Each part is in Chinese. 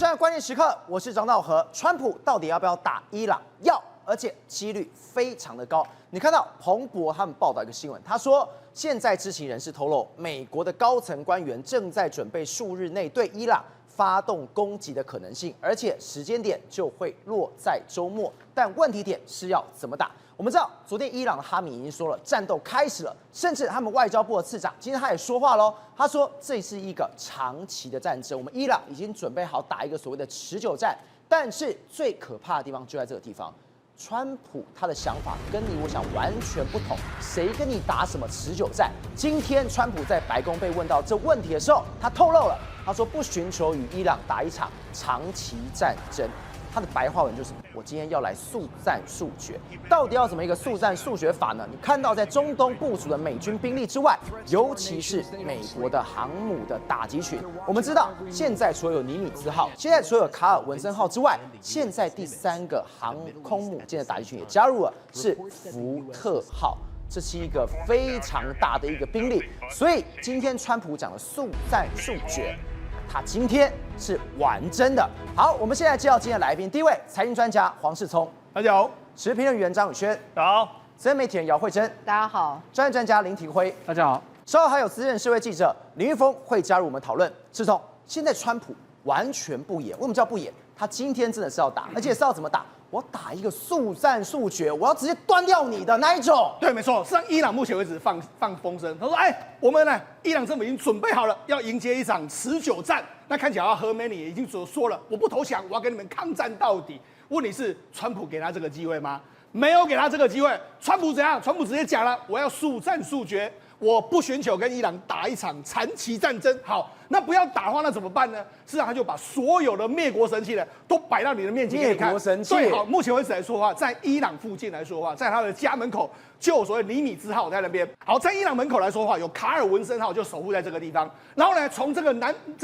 收看关键时刻，我是张道和。川普到底要不要打伊朗？要，而且几率非常的高。你看到彭博他们报道一个新闻，他说现在知情人士透露，美国的高层官员正在准备数日内对伊朗发动攻击的可能性，而且时间点就会落在周末。但问题点是要怎么打？我们知道，昨天伊朗的哈米已经说了，战斗开始了，甚至他们外交部的次长今天他也说话喽，他说这是一个长期的战争，我们伊朗已经准备好打一个所谓的持久战。但是最可怕的地方就在这个地方，川普他的想法跟你我想完全不同，谁跟你打什么持久战？今天川普在白宫被问到这问题的时候，他透露了，他说不寻求与伊朗打一场长期战争。他的白话文就是：我今天要来速战速决。到底要怎么一个速战速决法呢？你看到在中东部署的美军兵力之外，尤其是美国的航母的打击群。我们知道，现在除了有尼米兹号，现在除了有卡尔文森号之外，现在第3个航空母舰的打击群也加入了，是福特号。这是一个非常大的一个兵力，所以今天川普讲的速战速决。他今天是玩真的。好，我们现在介绍今天的来宾，第一位财经专家黄世聪，大家好；时事评论员张宇轩，大家好；资深媒体人姚慧珍，大家好；专业专家林廷辉，大家好。稍后还有资深社会记者林玉峰会加入我们讨论。世聪，现在川普完全不演，为什么叫不演？他今天真的是要打，而且是要怎么打？我打一个速战速决，我要直接端掉你的那一种。对，没错，是让伊朗目前为止放风声，他说：“我们呢，伊朗政府已经准备好了，要迎接一场持久战。那看起来何梅尼已经说了，我不投降，我要跟你们抗战到底。问题是，川普给他这个机会吗？没有给他这个机会。川普怎样？川普直接讲了，我要速战速决。”我不寻求跟伊朗打一场长期战争。好，那不要打的话，那怎么办呢？事实上，他就把所有的灭国神器呢，都摆到你的面前给你看。灭国神器。对，好，目前为止来说的话，在伊朗附近来说的话，在他的家门口就有所谓尼米兹号在那边。好，在伊朗门口来说的话，有卡尔文森号就守护在这个地方。然后呢，从这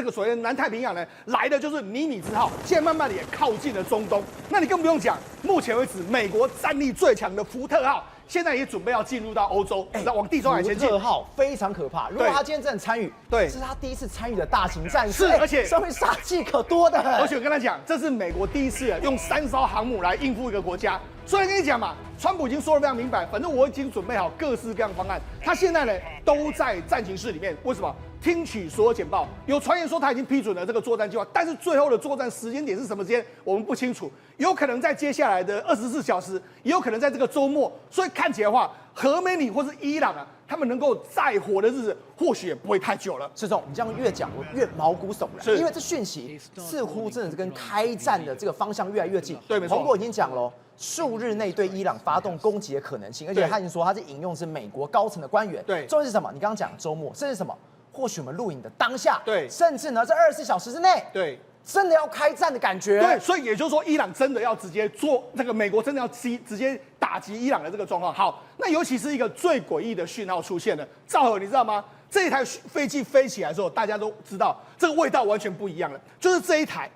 个所谓的南太平洋呢来的就是尼米兹号，现在慢慢的也靠近了中东。那你更不用讲，目前为止美国战力最强的福特号。现在也准备要进入到欧洲，往地中海前进。福特号非常可怕，如果他今天真的参与，对，这是他第一次参与的大型战事，是，而且上面杀气可多的。而且我跟他讲，这是美国第一次用3艘航母来应付一个国家。所以跟你讲嘛，川普已经说得非常明白，反正我已经准备好各式各样方案。他现在呢都在战情室里面，为什么？听取所有简报，有传言说他已经批准了这个作战计划，但是最后的作战时间点是什么时间，我们不清楚。有可能在接下来的24小时，也有可能在这个周末。所以看起来的话，何梅尼或是伊朗啊，他们能够再活的日子，或许也不会太久了。世聪，你这样越讲我越毛骨悚然，因为这讯息似乎真的是跟开战的这个方向越来越近。对，没错。彭博已经讲了，数日内对伊朗发动攻击的可能性，而且他已经说他是引用是美国高层的官员。对，重点是什么？你刚刚讲周末，甚至什么？或许我们录影的当下，对，甚至呢，这24小时之内，对，真的要开战的感觉。对，所以也就是说，伊朗真的要直接做这个，美国真的要直接打击伊朗的这个状况。好，那尤其是一个最诡异的讯号出现了，赵和，你知道吗？这一台飞机飞起来的时候，大家都知道这个味道完全不一样了，就是这一台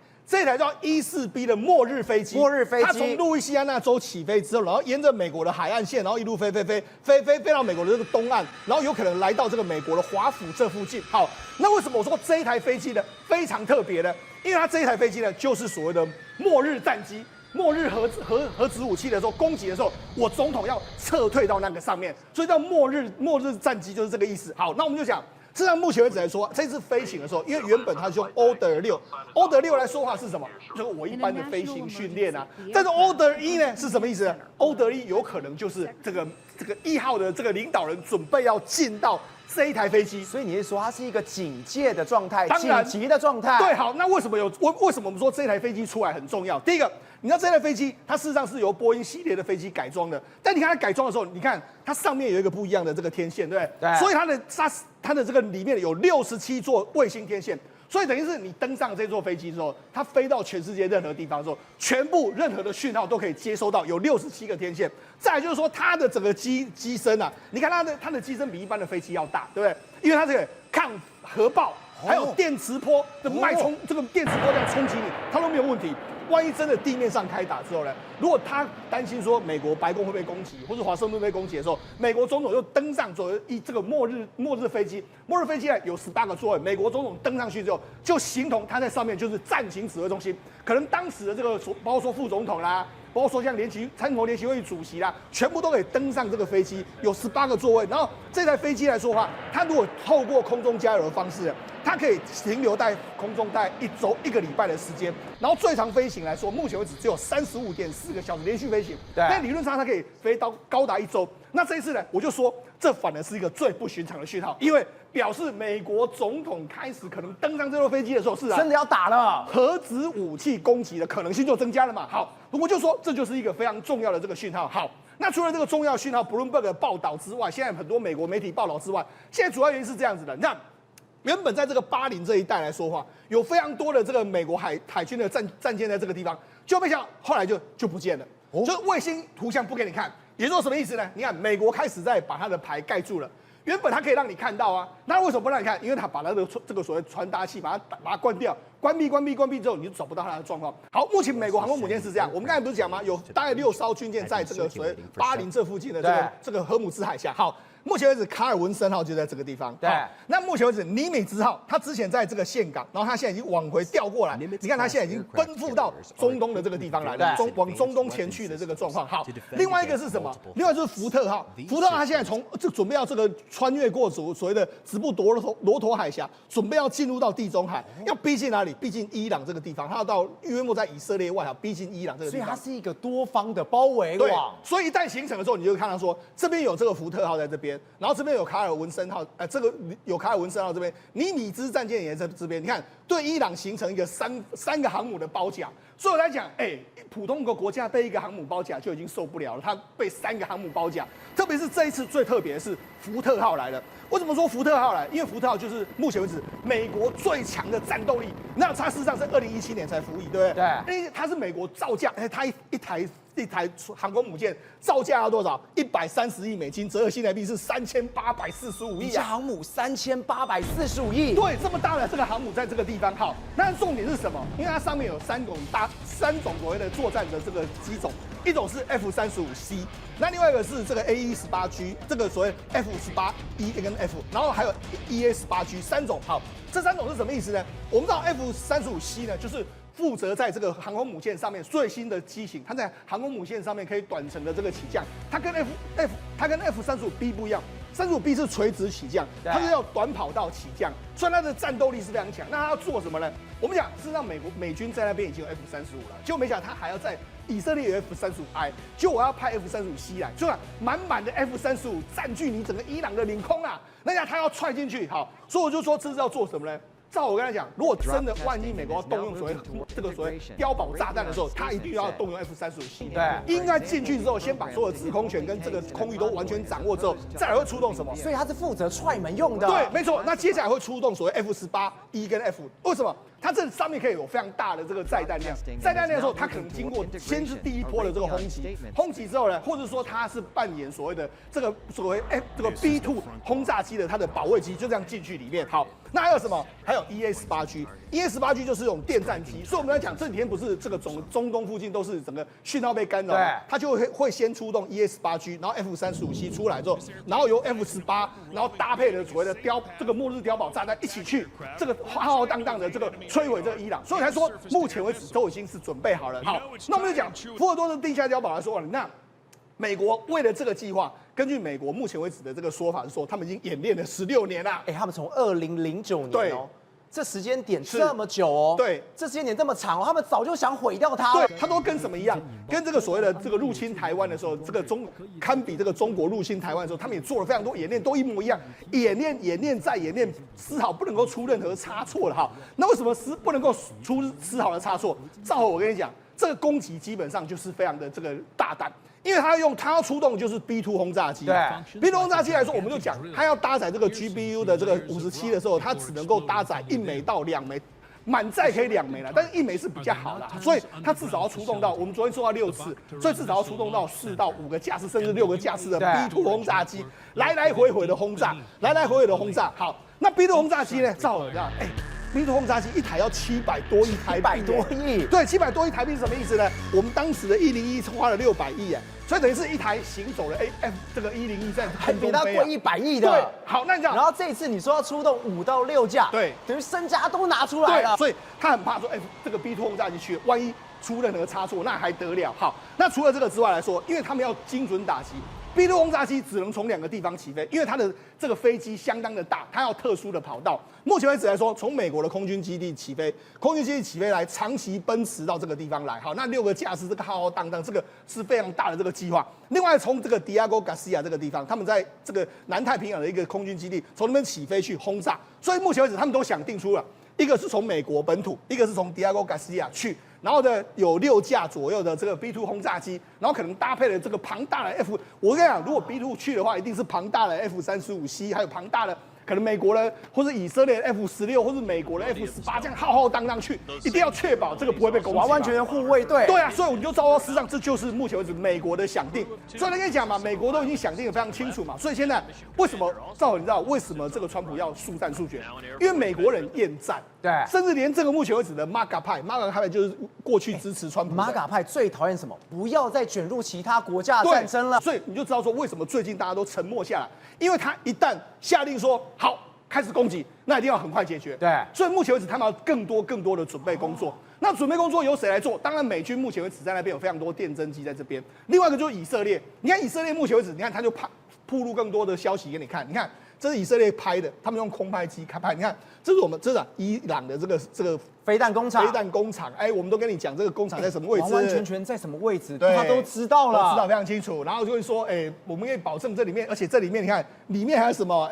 叫14B 的末日飞机，它从路易斯安那州起飞之后，然后沿着美国的海岸线，然后一路飞到美国的这个东岸，然后有可能来到这个美国的华府这附近。好，那为什么我说这一台飞机呢非常特别呢？因为它这一台飞机呢就是所谓的末日战机。末日核子武器的时候攻击的时候，我总统要撤退到那个上面，所以叫末日战机就是这个意思。好，那我们就讲。事实上，目前为止来说，这次飞行的时候，因为原本它是用 Order 6来说话是什么？就是我一般的飞行训练啊。但是 Order 1呢是什么意思呢 ？Order 1有可能就是这个1号的这个领导人准备要进到这一台飞机，所以你是说它是一个警戒的状态，当然紧急的状态。对，好，那为什么我们说这台飞机出来很重要？第一个。你知道这台飞机，它事实上是由波音系列的飞机改装的，但你看它改装的时候，你看它上面有一个不一样的这个天线，对不对？对。所以它的这个里面有67座卫星天线，所以等于是你登上这座飞机之后，它飞到全世界任何地方的时候，全部任何的讯号都可以接收到，有67个天线。再来就是说它的整个机身啊，你看它的机身比一般的飞机要大，对不对？因为它这个抗核爆。还有电磁波的脉冲，这个电磁波这样冲击你，它都没有问题。万一真的地面上开打之后呢？如果他担心说美国白宫会被攻击，或者华盛顿被攻击的时候，美国总统又登上这个末日飞机呢有18个座位，美国总统登上去之后，就形同他在上面就是战情指挥中心，可能当时的这个包括说副总统啦。包括说像参谋联席会议主席啦，全部都可以登上这个飞机，有18个座位。然后这台飞机来说的话，它如果透过空中加油的方式，它可以停留在空中大概1个礼拜的时间。然后最长飞行来说，目前为止只有35.4个小时连续飞行。对，但理论上它可以飞到高达1周。那这一次呢，我就说这反而是一个最不寻常的讯号，因为表示美国总统开始可能登上这座飞机的时候，是真的要打了，核子武器攻击的可能性就增加了嘛。好，我就说这就是一个非常重要的这个讯号。好，那除了这个重要讯号 ，Bloomberg 的报道之外，现在很多美国媒体报道之外，现在主要原因是这样子的，你看。原本在这个巴林这一带来说话，有非常多的这个美国海军的战舰在这个地方，就没想到后来就不见了，就是卫星图像不给你看，也就是说什么意思呢？你看美国开始在把它的牌盖住了。原本它可以让你看到啊，那为什么不让你看？因为它把它的这个所谓传达器把它关掉，关闭之后，你就找不到它的状况。好，目前美国航空母舰是这样，我们刚才不是讲吗？有大概6艘军舰在这个所谓巴林这附近的这个荷姆兹海峡。好。目前为止，卡尔文森号就在这个地方。对，那目前为止，尼米兹号它之前在这个岘港，然后它现在已经往回调过来。你看它现在已经奔赴到中东的这个地方来了，往中东前去的这个状况。好，另外一个是什么？另外就是福特号。福特号它现在准备要这个穿越过所谓的直布罗陀海峡，准备要进入到地中海，要逼近哪里？逼近伊朗这个地方，它要到约莫在以色列外啊，逼近伊朗这个地方。所以它是一个多方的包围网。所以一旦形成的时候，你就会看到说，这边有这个福特号在这边。然后这边有卡尔文森号，这个有卡尔文森号这边，尼米兹战舰也在这边。你看，对伊朗形成一个三个航母的包夹。所以我来讲，普通一个国家被一个航母包夹就已经受不了了，它被3个航母包夹。特别是这一次最特别的是福特号来了。为什么说福特号来？因为福特号就是目前为止美国最强的战斗力。那它事实上是2017年才服役，对不对？对。因为它是美国造价，它一台航空母舰造价要多少？130亿美金，折合新台币是3845亿啊！一架航母3845亿，对，这么大的这个航母在这个地方。好，那重点是什么？因为它上面有3种所谓的作战的这个机种，一种是 F-35C， 那另外一个是这个 AE-18G， 这个所谓 F-18E 跟 F， 然后还有 EA-18G 3种。好，这3种是什么意思呢？我们知道 F-35C 呢，就是负责在这个航空母舰上面最新的机型，它在航空母舰上面可以短程的这个起降，它跟 F-35B 不一样。35B 是垂直起降，它是要短跑道起降，所以它的战斗力是非常强。那它要做什么呢？我们讲是让美军在那边已经有 F-35了，结果没想到它还要在以色列有 F-35I， 就我要派 F-35C 来，所以满满的 F-35占据你整个伊朗的领空啊！那它要踹进去，好，所以我就说这是要做什么呢？照我跟他讲，如果真的万一美国要动用所谓碉堡炸弹的时候，他一定要动用 F-35C。对，应该进去之后，先把所有的制空权跟这个空域都完全掌握之后，再来会出动什么？所以他是负责踹门用的。对，没错。那接下来会出动所谓 F-18E 跟 F， 为什么？它这上面可以有非常大的这个载弹量，载弹量的时候，它可能经过先是第一波的这个轰击之后呢，或者说它是扮演所谓的这个这个 B2 轰炸机的它的保卫机，就这样进去里面。好，那还有什么？还有 EA-18G 就是这种电战机，所以我们来讲这几天不是这个中东附近都是整个讯号被干扰，它就会先出动 EA-18G， 然后 F-35C 出来之后，然后由 F-18， 然后搭配了所谓的这个末日碉堡炸弹一起去这个浩浩荡荡的这个摧毁这个伊朗，所以才说目前为止都已经是准备好了。好，那我们就讲福尔多的地下碉堡来说，那美国为了这个计划，根据美国目前为止的这个说法是说，他们已经演练了16年了。他们从2009年哦。这时间点这么久哦，对，这时间点这么长哦，他们早就想毁掉它了。对，它都跟什么一样？跟这个所谓的这个入侵台湾的时候，这个堪比这个中国入侵台湾的时候，他们也做了非常多演练，都一模一样，演练再演练，丝毫不能够出任何差错了哈。那为什么不能够出丝毫的差错？赵和，我跟你讲，这个攻击基本上就是非常的这个大胆。因为它要出动就是 B2 轰炸机，对 B2 轰炸机来说，我们就讲它要搭载这个 GBU 的这个57的时候，它只能够搭载1枚到2枚，满载可以2枚了，但是1枚是比较好的，所以它至少要出动到，我们昨天说到6次，所以至少要出动到4到5个架次，甚至6个架次的 B2 轰炸机，来来回回的轰炸，好，那 B2 轰炸机呢，照了这样， B2 轰炸机一台要700多亿台币100多亿，对，700多亿台币是什么意思呢？我们当时的101花了600亿哎，所以等于是一台行走的这个101在还比它贵100亿的。对，好，那你讲，然后这一次你说要出动5到6架，对，等于身家都拿出来了。所以他很怕说，这个 B2 轰炸机去，万一出任何差错，那还得了？好，那除了这个之外来说，因为他们要精准打击。B2 轰炸机只能从2个地方起飞，因为它的这个飞机相当的大，它要特殊的跑道。目前为止来说，从美国的空军基地起飞，空军基地起飞来长期奔驰到这个地方来。好，那6个架次，这个浩浩荡荡，这个是非常大的这个计划。另外，从这个 Diego Garcia 这个地方，他们在这个南太平洋的一个空军基地，从那边起飞去轰炸。所以目前为止，他们都想定出了，一个是从美国本土，一个是从 Diego Garcia 去。然后呢，有6架左右的这个 B2 轰炸机，然后可能搭配了这个庞大的 F。我跟你讲，如果 B2 去的话，一定是庞大的 F-35C，还有庞大的可能美国的或者以色列的 F-16，或是美国的 F-18，这样浩浩荡荡去，一定要确保这个不会被攻击，完完全全护卫队。对啊，所以我们就知道，事实上这就是目前为止美国的想定。所以我跟你讲嘛，美国都已经想定得非常清楚嘛。所以现在为什么赵，你知道为什么这个川普要速战速决？因为美国人厌战。对，甚至连这个目前为止的 MAGA 派就是过去支持川普的。MAGA 派最讨厌什么？不要再卷入其他国家的战争了。所以你就知道说为什么最近大家都沉默下来，因为他一旦下令说好开始攻击，那一定要很快解决。对，所以目前为止他们要更多的准备工作。那准备工作由谁来做？当然美军目前为止在那边有非常多电侦机在这边。另外一个就是以色列，你看以色列目前为止，你看他就铺露更多的消息给你看，你看。这是以色列拍的，他们用空拍机拍。你看，这是伊朗的这个飞弹工厂。我们都跟你讲这个工厂在什么位置，完完全全在什么位置，他都知道了，都知道非常清楚。然后就会说，我们可以保证这里面，而且这里面你看，里面还有什么？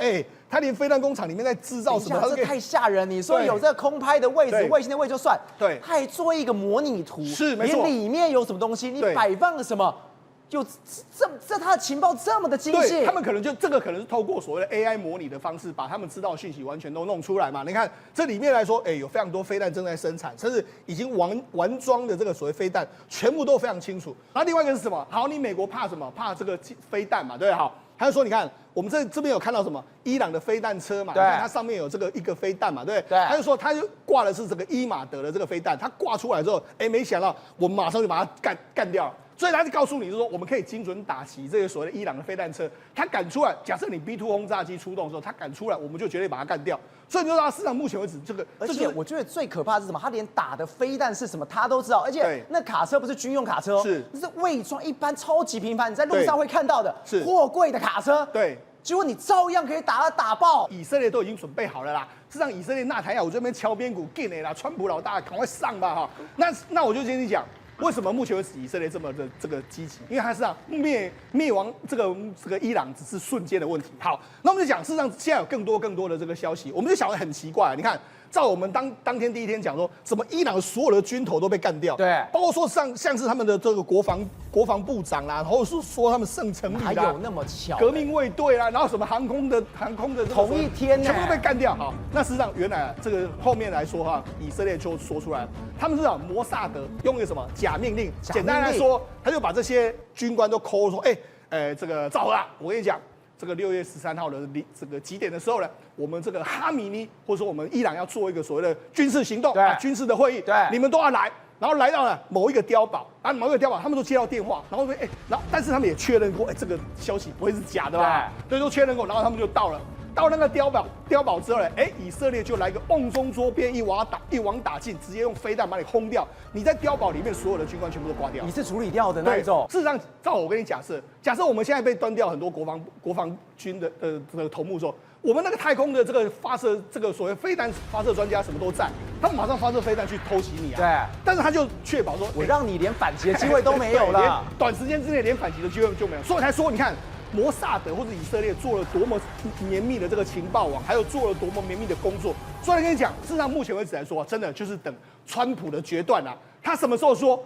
他连飞弹工厂里面在制造什么？这太吓人！你说有这个空拍的位置、卫星的位置就算，对，他还做一个模拟图，是没错，里面有什么东西，你摆放了什么？就他的情报这么的精细，他们可能就这个可能是透过所谓的 AI 模拟的方式，把他们知道的讯息完全都弄出来嘛。你看这里面来说，有非常多飞弹正在生产，甚至已经完装的这个所谓飞弹，全部都非常清楚。然后另外一个是什么？好，你美国怕什么？怕这个飞弹嘛，对，好。他就说，你看我们这边有看到什么？伊朗的飞弹车嘛，你看它上面有这个一个飞弹嘛，对。他就说，他就挂的是这个伊马德的这个飞弹，他挂出来之后，没想到我们马上就把它干掉了。所以他就告诉你，就是说我们可以精准打击这些所谓的伊朗的飞弹车，他赶出来，假设你 B2 轰炸机出动的时候，他赶出来，我们就绝对把它干掉。所以你就知道，市场目前为止而且我觉得最可怕的是什么？他连打的飞弹是什么他都知道，而且那卡车不是军用卡车，是伪装一般超级频繁，你在路上会看到的，是货柜的卡车，对。结果你照样可以打爆。以色列都已经准备好了啦，是让以色列纳坦雅胡这边敲边鼓，进来啦，川普老大赶快上吧哈。那我就先讲。为什么目前为止以色列这么的这个积极？因为它是让灭亡这个伊朗只是瞬间的问题。好，那我们就讲，事实上现在有更多的这个消息，我们就想得很奇怪。你看，照我们当天第一天讲说，什么伊朗所有的军头都被干掉，对，包括说像是他们的这个国防部长啦，然后是说他们圣城里啦，还有那么巧，革命卫队啦，然后什么航空的同一天全部都被干掉。好，那事实上原来这个后面来说哈，以色列就说出来了，他们是讲摩萨德用一个什么假命令，简单来说，他就把这些军官都call说，这个赵和啊，我跟你讲。这个6月13号的这个几点的时候呢，我们这个哈米尼或者说我们伊朗要做一个所谓的军事行动，军事的会议，你们都要来，然后来到了某一个碉堡，某一个碉堡，他们都接到电话，然后说，但是他们也确认过，这个消息不会是假的吧？对，都确认过，然后他们就到了。到那个碉堡之后呢，以色列就来个瓮中捉鳖，一网打尽，直接用飞弹把你轰掉。你在碉堡里面所有的军官全部都挂掉，你是处理掉的那一种。事实上，照我跟你假设我们现在被端掉很多国防军的头目之后，我们那个太空的这个发射这个所谓飞弹发射专家什么都在，他们马上发射飞弹去偷袭你啊。对。但是他就确保说，我让你连反击的机会都没有了，短时间之内连反击的机会就没有，所以才说你看。摩萨德或者以色列做了多么绵密的这个情报网，还有做了多么绵密的工作。所以跟你讲，事实上目前为止来说，真的就是等川普的决断啊。他什么时候说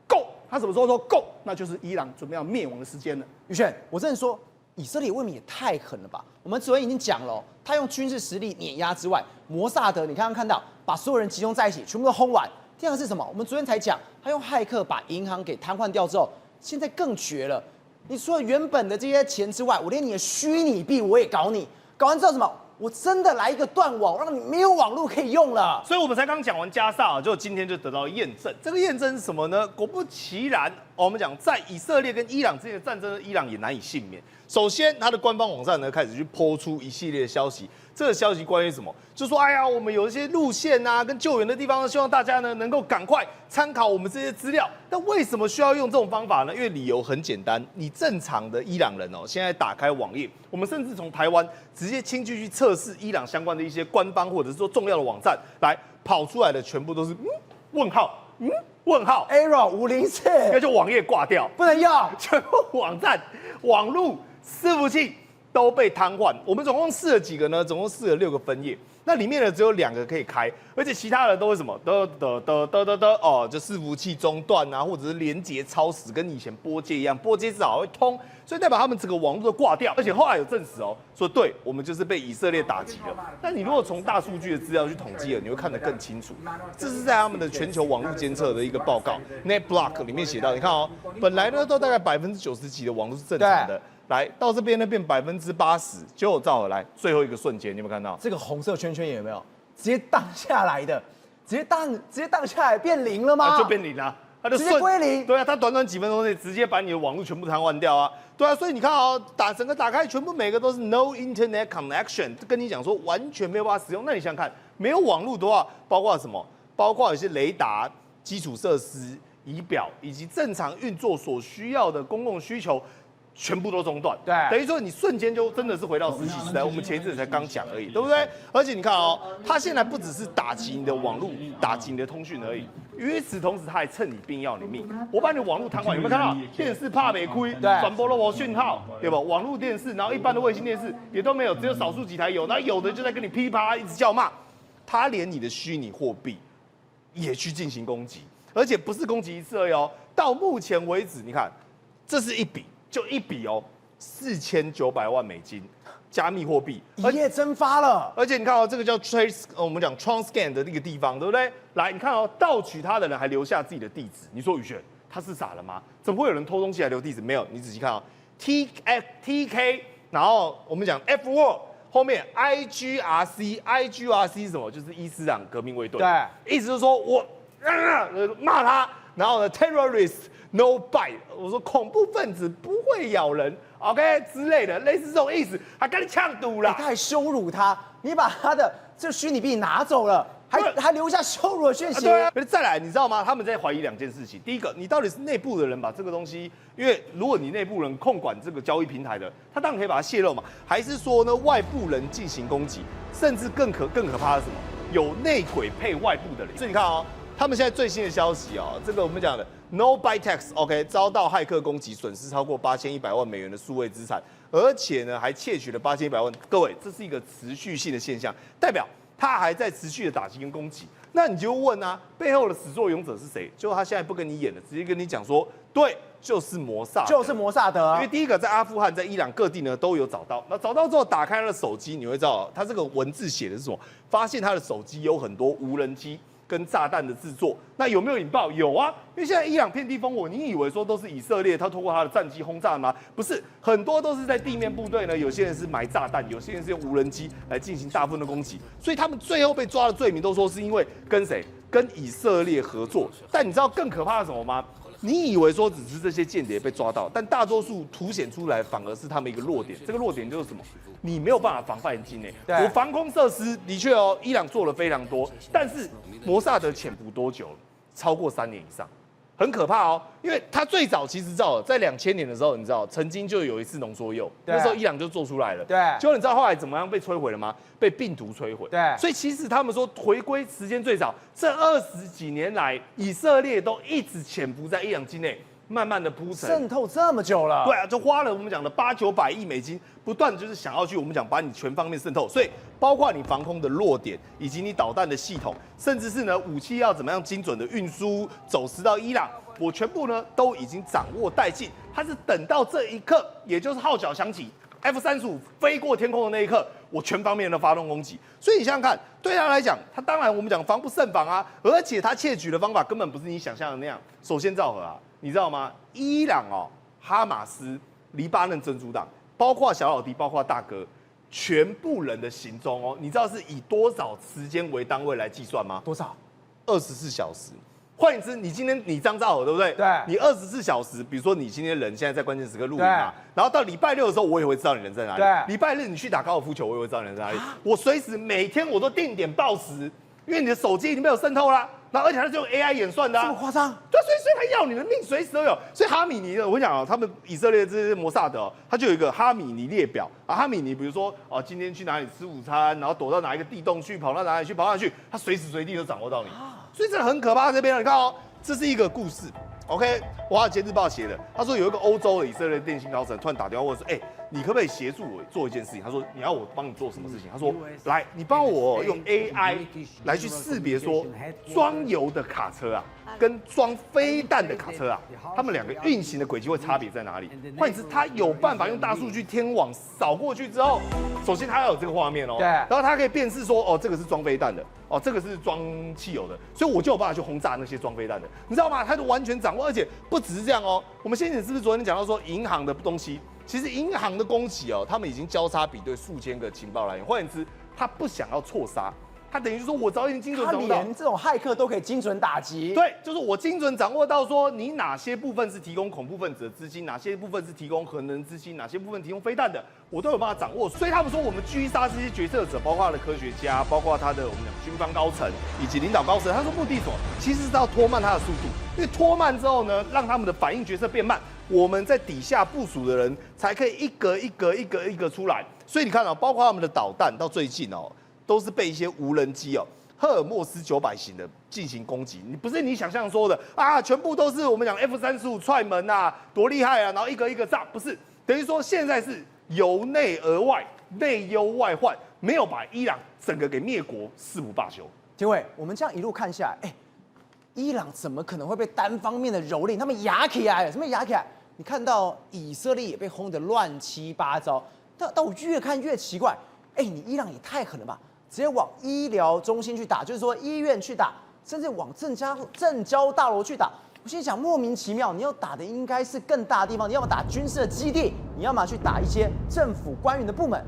够，他什么时候说够，那就是伊朗准备要灭亡的时间了。宇轩，我真的说，以色列未免也太狠了吧？我们昨天已经讲了，他用军事实力碾压之外，摩萨德你刚刚看到把所有人集中在一起，全部都轰完。第二个是什么？我们昨天才讲，他用骇客把银行给瘫痪掉之后，现在更绝了。你除了原本的这些钱之外，我连你的虚拟币我也搞你，搞完之后什么？我真的来一个断网，让你没有网络可以用了。所以我们才刚讲完加萨，就今天就得到验证。这个验证是什么呢？果不其然，我们讲在以色列跟伊朗之间的战争，伊朗也难以幸免。首先，他的官方网站呢开始去抛出一系列的消息。这个消息关于什么？就说哎呀，我们有一些路线啊，跟救援的地方，希望大家呢能够赶快参考我们这些资料。那为什么需要用这种方法呢？因为理由很简单，你正常的伊朗人哦，现在打开网页，我们甚至从台湾直接亲自去测试伊朗相关的一些官方或者是说重要的网站，来跑出来的全部都是问号问号 error 504，那就网页挂掉，不能用，全部网站、网路、伺服器都被瘫痪。我们总共试了几个呢？总共试了6个分页，那里面呢只有2个可以开，而且其他的都是什么？哦，就伺服器中断啊，或者是连接超时，跟以前拨接一样，拨接至少会通，所以代表他们整个网络都挂掉。而且后来有证实哦，说对我们就是被以色列打击了。但你如果从大数据的资料去统计了，你会看得更清楚。这是在他们的全球网络监测的一个报告 NetBlock 里面写到，你看哦，本来呢都大概90%几的网络是正常的。来到这边呢，变80%，结果照来最后一个瞬间，你有没有看到这个红色圈圈有没有直接荡下来的？直接荡下来变0了吗？就变0了，它就直接归0。对啊，它短短几分钟内直接把你的网络全部瘫痪掉啊！对啊，所以你看哦，整个打开，全部每个都是 no internet connection， 跟你讲说完全没有办法使用。那你想想看，没有网络的话，包括什么？包括有些雷达、基础设施、仪表以及正常运作所需要的公共需求。全部都中断，对，等于说你瞬间就真的是回到石器时代。我们前一阵才刚讲而已，对不对？而且你看哦，它现在不只是打击你的网络、打击你的通讯而已，与此同时，它还趁你病要你命。我把你网络瘫痪，有没有看到？电视怕没亏，传播了我讯号，对吧？网络电视，然后一般的卫星电视也都没有，只有少数几台有，那有的就在跟你噼啪一直叫骂。它连你的虚拟货币也去进行攻击，而且不是攻击一次而已哦。到目前为止，你看，这是一笔。就一笔哦，4900万美金，加密货币一夜蒸发了。而且你看哦，这个叫 Trace， 我们讲 Transcan 的那个地方，对不对？来，你看哦，盗取他的人还留下自己的地址。你说宇轩他是傻了吗？怎么会有人偷东西还留地址？没有，你仔细看哦 ，TK， 然后我们讲 F word 后面 IGRC 是什么？就是伊斯兰革命卫队。对，意思就是说我骂他，然后呢 terrorist。No bite， 我说恐怖分子不会咬人 ，OK 之类的，类似这种意思，还跟你呛赌啦，他还羞辱他，你把他的这虚拟币拿走了，还留下羞辱的讯息。对啊，再来，你知道吗？他们在怀疑2件事情。第一个，你到底是内部的人把这个东西，因为如果你内部人控管这个交易平台的，他当然可以把它泄露嘛，还是说呢外部人进行攻击，甚至更可怕的是什么？有内鬼配外部的人。所以你看哦。他们现在最新的消息哦，这个我们讲的 No Bitex，OK， 遭到骇客攻击，损失超过8100万美元的数位资产，而且呢还窃取了8100万。各位，这是一个持续性的现象，代表他还在持续的打击跟攻击。那你就问啊，背后的始作俑者是谁？就他现在不跟你演了，直接跟你讲说，对，就是摩萨德，就是摩萨德。因为第一个在阿富汗、在伊朗各地呢都有找到。那找到之后，打开他的手机，你会知道他这个文字写的是什么？发现他的手机有很多无人机。跟炸弹的制作，那有没有引爆？有啊，因为现在伊朗遍地烽火，你以为说都是以色列他透过他的战机轰炸吗？不是，很多都是在地面部队呢，有些人是埋炸弹，有些人是用无人机来进行大部分的攻击，所以他们最后被抓的罪名都说是因为跟谁？跟以色列合作。但你知道更可怕的是什么吗？你以为说只是这些间谍被抓到，但大多数凸显出来反而是他们一个弱点。这个弱点就是什么？你没有办法防范境内。我防空设施的确哦，伊朗做了非常多，但是摩萨德潜伏多久了？超过3年以上，很可怕哦。因为他最早其实在2000年的时候，你知道曾经就有一次浓缩铀，那时候伊朗就做出来了。对，结果你知道后来怎么样被摧毁了吗？被病毒摧毁。对，所以其实他们说回归时间最早，这20几年来，以色列都一直潜伏在伊朗境内。慢慢的铺陈，渗透这么久了，对啊，就花了我们讲的800-900亿美金，不断就是想要去我们讲把你全方面渗透，所以包括你防空的弱点，以及你导弹的系统，甚至是呢武器要怎么样精准的运输走私到伊朗，我全部呢都已经掌握殆尽。它是等到这一刻，也就是号角响起 ，F-35飞过天空的那一刻，我全方面的发动攻击。所以你想想看，对他来讲，他当然我们讲防不胜防啊，而且他窃取的方法根本不是你想象的那样。首先赵和啊。你知道吗？伊朗哦，哈马斯、黎巴嫩真主党，包括小老弟，包括大哥，全部人的行踪哦，你知道是以多少时间为单位来计算吗？多少24小时。换言之，你今天你张兆和对不对？对你24小时，比如说你今天人现在在关键时刻录影嘛，然后到礼拜六的时候，我也会知道你人在哪里。对，礼拜日你去打高尔夫球，我也会知道你人在哪里。我随时每天我都定点报时，因为你的手机已经被我渗透啦。然后而且它是用 AI 演算的、这么夸张？对，所以他要你的命，随时都有。所以哈米尼的，我跟你讲啊，他们以色列这些摩萨德、哦，他就有一个哈米尼列表啊。哈米尼，比如说哦，今天去哪里吃午餐，然后躲到哪一个地洞去，跑到哪里去，跑哪里去，他随时随地都掌握到你。所以这很可怕。这边你看哦，这是一个故事。OK， 华尔街日报写的，他说有一个欧洲的以色列电信高层突然打电话问说，你可不可以协助我做一件事情？他说你要我帮你做什么事情？他说来，你帮我用 AI 来去识别说装油的卡车啊，跟装飞弹的卡车啊，他们两个运行的轨迹会差别在哪里？换言之，他有办法用大数据天网扫过去之后，首先他要有这个画面哦，对，然后他可以辨识说，哦，这个是装飞弹的，哦，这个是装汽油的，所以我就有办法去轰炸那些装飞弹的，你知道吗？他就完全掌握，而且不只是这样哦。我们先前是不是昨天讲到说银行的东西？其实银行的攻击哦，他们已经交叉比对数千个情报来源，换言之，他不想要错杀，他等于就是说我早已经精准掌握到，他连这种骇客都可以精准打击。对，就是我精准掌握到说你哪些部分是提供恐怖分子的资金，哪些部分是提供核能资金，哪些部分提供飞弹的，我都有办法掌握。所以他们说我们狙杀这些决策者，包括他的科学家，包括他的我们讲军方高层以及领导高层，他说目的什么？其实是要拖慢他的速度，因为拖慢之后呢，让他们的反应决策变慢。我们在底下部署的人才可以一个出来，所以你看哦，包括他们的导弹到最近哦，都是被一些无人机哦，赫尔墨斯900型的进行攻击。你不是你想象说的啊，全部都是我们讲 F-35踹门啊，多厉害啊，然后一个炸，不是，等于说现在是由内而外，内忧外患，没有把伊朗整个给灭国，誓不罢休。廷伟，我们这样一路看下来，伊朗怎么可能会被单方面的蹂躏？他们压起来了，什么压起来？你看到以色列也被轰得乱七八糟，但我越看越奇怪，你伊朗也太狠了吧！直接往医疗中心去打，就是说医院去打，甚至往政交大楼去打。我心里想，莫名其妙，你要打的应该是更大的地方，你要么打军事的基地，你要么去打一些政府官员的部门，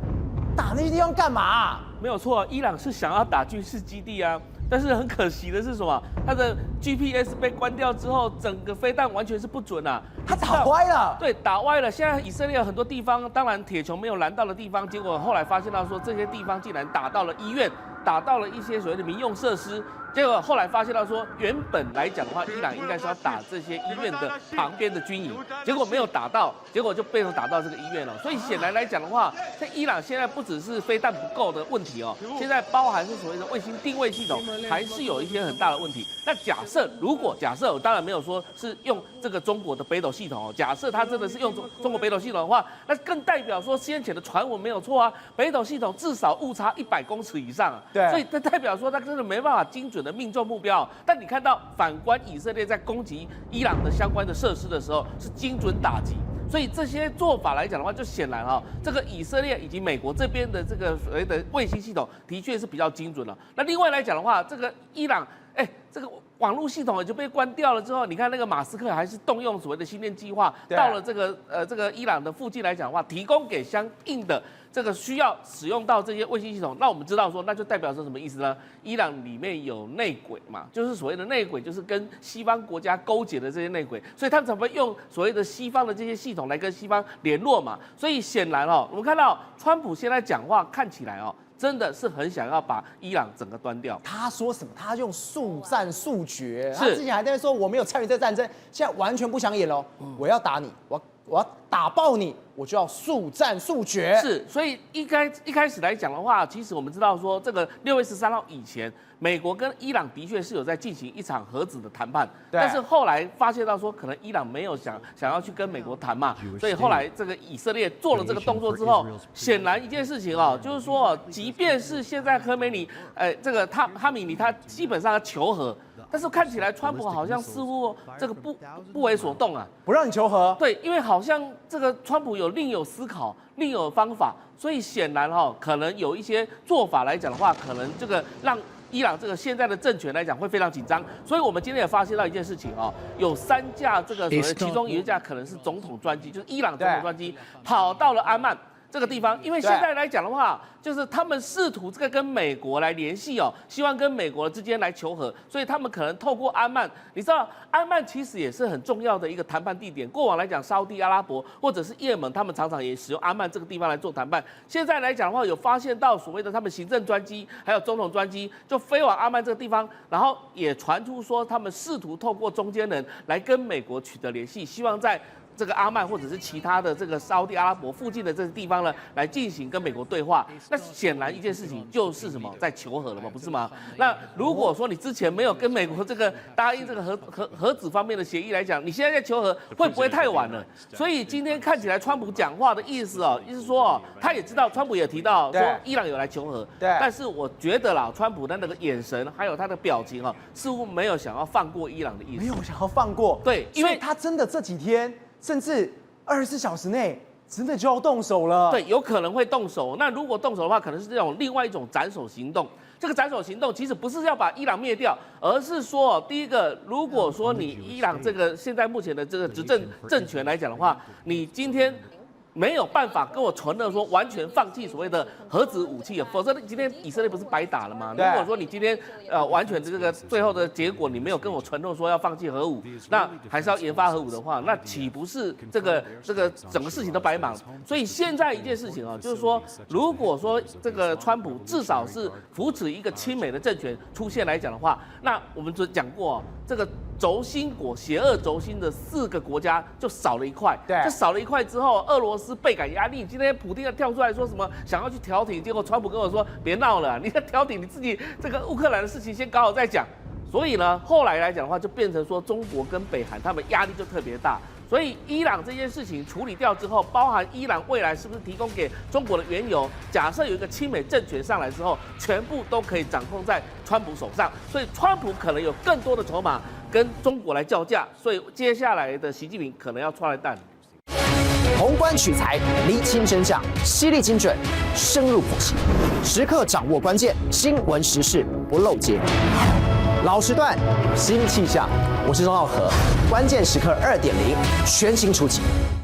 打那些地方干嘛？没有错，伊朗是想要打军事基地啊。但是很可惜的是什么？它的 GPS 被关掉之后，整个飞弹完全是不准啊！它打歪了。对，打歪了。现在以色列有很多地方，当然铁穹没有拦到的地方，结果后来发现到说这些地方竟然打到了医院，打到了一些所谓的民用设施。结果后来发现到说，原本来讲的话，伊朗应该是要打这些医院的旁边的军营，结果没有打到，结果就被打到这个医院了。所以显然来讲的话，在伊朗现在不只是飞弹不够的问题哦，现在包含是所谓的卫星定位系统，还是有一些很大的问题。那如果假设我当然没有说是用这个中国的北斗系统哦，假设它真的是用中国北斗系统的话，那更代表说先前的传闻没有错啊，北斗系统至少误差100公尺以上啊，对，所以这代表说它真的没办法精准的命中目标。但你看到反观以色列在攻击伊朗的相关的设施的时候，是精准打击。所以这些做法来讲的话，就显然这个以色列以及美国这边的这个所谓的卫星系统的确是比较精准了。那另外来讲的话，这个伊朗，这个网络系统也就被关掉了之后，你看那个马斯克还是动用所谓的星链计划，到了这个伊朗的附近来讲的话，提供给相应的这个需要使用到这些卫星系统。那我们知道说，那就代表说什么意思呢？伊朗里面有内鬼嘛，就是所谓的内鬼，就是跟西方国家勾结的这些内鬼，所以他们才会用所谓的西方的这些系统来跟西方联络嘛。所以显然我们看到川普现在讲话看起来真的是很想要把伊朗整个端掉。他说什么？他用速战速决。是他之前还在那说我没有参与这战争，现在完全不想演了。我要打你，我要打爆你，我就要速战速决。是，所以一开始来讲的话，其实我们知道说，这个6月13号以前，美国跟伊朗的确是有在进行一场核子的谈判，但是后来发现到说，可能伊朗没有想要去跟美国谈嘛，所以后来这个以色列做了这个动作之后，显然一件事情就是说，即便是现在科梅尼，这个哈米尼他基本上要求和。但是看起来川普好像似乎这个不为所动啊，不让你求和。对，因为好像这个川普另有思考，另有方法，所以显然可能有一些做法来讲的话，可能这个让伊朗这个现在的政权来讲会非常紧张。所以我们今天也发现到一件事情有3架这个所谓其中有一架可能是总统专机，就是伊朗总统专机跑到了阿曼。这个地方，因为现在来讲的话，就是他们试图这个跟美国来联系哦，希望跟美国之间来求和，所以他们可能透过安曼，你知道安曼其实也是很重要的一个谈判地点。过往来讲，沙地阿拉伯或者是也门，他们常常也使用安曼这个地方来做谈判。现在来讲的话，有发现到所谓的他们行政专机还有总统专机就飞往安曼这个地方，然后也传出说他们试图透过中间人来跟美国取得联系，希望在这个阿曼或者是其他的这个沙地阿拉伯附近的这个地方呢，来进行跟美国对话。那显然一件事情就是什么，在求和了嘛，不是吗？那如果说你之前没有跟美国这个答应这个核子方面的协议来讲，你现在在求和会不会太晚了？所以今天看起来川普讲话的意思哦，意思说哦，他也知道，川普也提到说伊朗有来求和，但是我觉得啦，川普的那个眼神还有他的表情哦，似乎没有想要放过伊朗的意思，没有想要放过。对，因为他真的这几天。甚至24小时内真的就要动手了。对，有可能会动手。那如果动手的话，可能是这种另外一种斩首行动。这个斩首行动其实不是要把伊朗灭掉，而是说，第一个，如果说你伊朗这个现在目前的这个执政政权来讲的话，你今天没有办法跟我承诺说完全放弃所谓的核子武器，否则今天以色列不是白打了吗？如果说你今天完全的这个最后的结果你没有跟我承诺说要放弃核武，那还是要研发核武的话，那岂不是这个整个事情都白忙？所以现在一件事情啊，就是说，如果说这个川普至少是扶持一个亲美的政权出现来讲的话，那我们就讲过这个轴心国邪恶轴心的4个国家就少了一块，这少了一块之后，俄罗斯倍感压力。今天普丁要跳出来说什么想要去调停，结果川普跟我说别闹了，你要调停你自己这个乌克兰的事情先搞好再讲。所以呢，后来来讲的话，就变成说中国跟北韩他们压力就特别大。所以伊朗这件事情处理掉之后，包含伊朗未来是不是提供给中国的原油，假设有一个亲美政权上来之后，全部都可以掌控在川普手上。所以川普可能有更多的筹码跟中国来叫价。所以接下来的习近平可能要出来蛋。宏观取材，厘清真相，犀利精准，深入剖析，时刻掌握关键，新闻时事不漏接。老时段，新气象，我是钟浩和，关键时刻2.0全新出击。